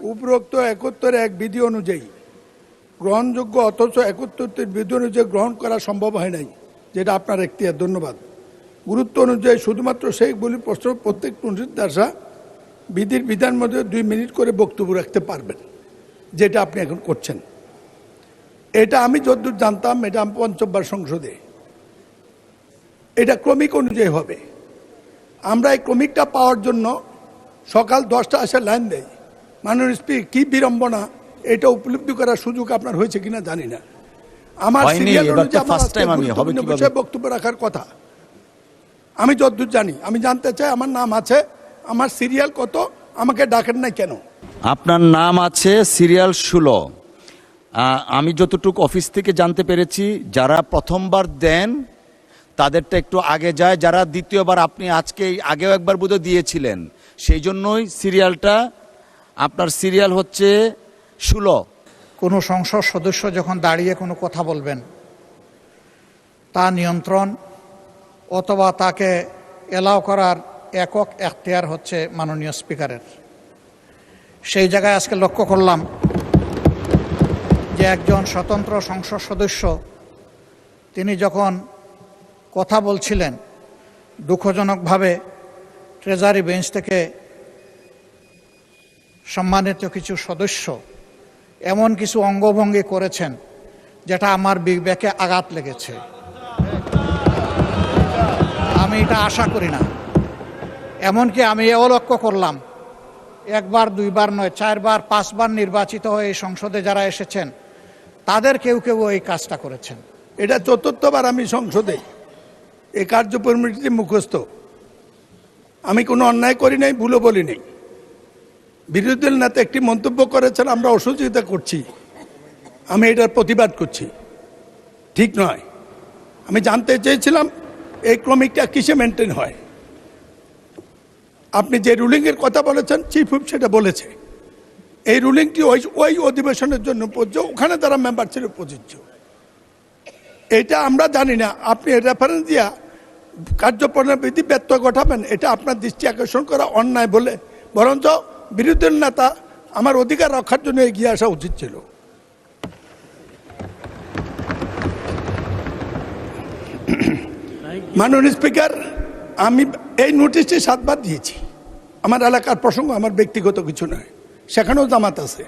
উপরোক্ত 71 বিধি অনুযায়ী গ্রহণযোগ্য অথচ 71 বিধি অনুযায়ী গ্রহণ করা সম্ভব হয় নাই, যেটা আপনার এখতিয়ার। ধন্যবাদ। গুরুত্ব অনুযায়ী শুধুমাত্র সেইগুলি প্রশ্ন প্রত্যেক পণ্ডিতদাসা বিধির বিধান মধ্যে 2 মিনিট করে বক্তব্য রাখতে পারবেন, যেটা আপনি এখন করছেন। এটা আমি যতদূর জানতাম, এটা আমি পঞ্চমবার সংসদে, এটা ক্রমিক অনুযায়ী হবে। আমরা এই ক্রমিকটা পাওয়ার জন্য সকাল 10টা আসে লাইন দেয়। মাননীয় স্পিকার, কি বিড়ম্বনা, এটা উপলব্ধি করার সুযোগ আপনার হয়েছে কিনা জানি না। আমার সিরিয়াল অনুযায়ী আমার বক্তব্য রাখার কথা। আমি যতদূর জানি, আমি জানতে চাই আমার নাম আছে, আমার সিরিয়াল কত, আমাকে ডাকেন নাই কেন? আপনার নাম আছে সিরিয়াল 16। আমি যতটুকু অফিস থেকে জানতে পেরেছি, যারা প্রথমবার দেন তাদেরটা একটু আগে যায়, যারা দ্বিতীয়বার, আপনি আজকে আগেও একবার বোধহয় দিয়েছিলেন, সেই জন্যই সিরিয়ালটা আপনার সিরিয়াল হচ্ছে 16। কোনো সংসদ সদস্য যখন দাঁড়িয়ে কোনো কথা বলবেন, তা নিয়ন্ত্রণ অথবা তাকে এলাও করার একক এখতিয়ার হচ্ছে মাননীয় স্পিকারের। সেই জায়গায় আজকে লক্ষ্য করলাম যে একজন স্বতন্ত্র সংসদ সদস্য তিনি যখন কথা বলছিলেন, দুঃখজনকভাবে ট্রেজারি বেঞ্চ থেকে সম্মানিত কিছু সদস্য এমন কিছু অঙ্গভঙ্গি করেছেন যেটা আমার বিবেকে আঘাত লেগেছে। আমি এটা আশা করি না। এমনকি আমি এও লক্ষ্য করলাম, একবার দুইবার নয়, 4 বার 5 বার নির্বাচিত হয়ে এই সংসদে যারা এসেছেন তাদের কেউ কেউ এই কাজটা করেছেন। এটা 4র্থবার আমি সংসদে এই কার্যপরিমিতি মুখস্থ। আমি কোনো অন্যায় করি নাই, ভুলও বলি নাই। বিরোধী দল নেতা একটি মন্তব্য করেছেন, আমরা অসহযোগিতা করছি, আমি এটার প্রতিবাদ করছি, ঠিক নয়। আমি জানতে চেয়েছিলাম এই ক্রমিকটা কিসে মেনটেন হয়। আপনি যে রুলিংয়ের কথা বলেছেন, চিফ হুইপ সেটা বলেছে, এই রুলিংটি ওই অধিবেশনের জন্য প্রযোজ্য, ওখানে তারা মেম্বার ছিল প্রযোজ্য। এটা আমরা জানি না, আপনি রেফারেন্স দিয়া কার্যপ্রণালী ব্যত্যয় ঘটাবেন, এটা আপনার দৃষ্টি আকর্ষণ করা অন্যায় বলে, বরঞ্চ বিরোধী নেতা আমার অধিকার রক্ষার জন্য এগিয়ে আসা উচিত ছিল। মাননীয় স্পিকার, আমি এই নোটিশটি 7 বার দিয়েছি। আমার এলাকার প্রসঙ্গ, আমার ব্যক্তিগত কিছু নয়, সেখানেও জামাত আছে।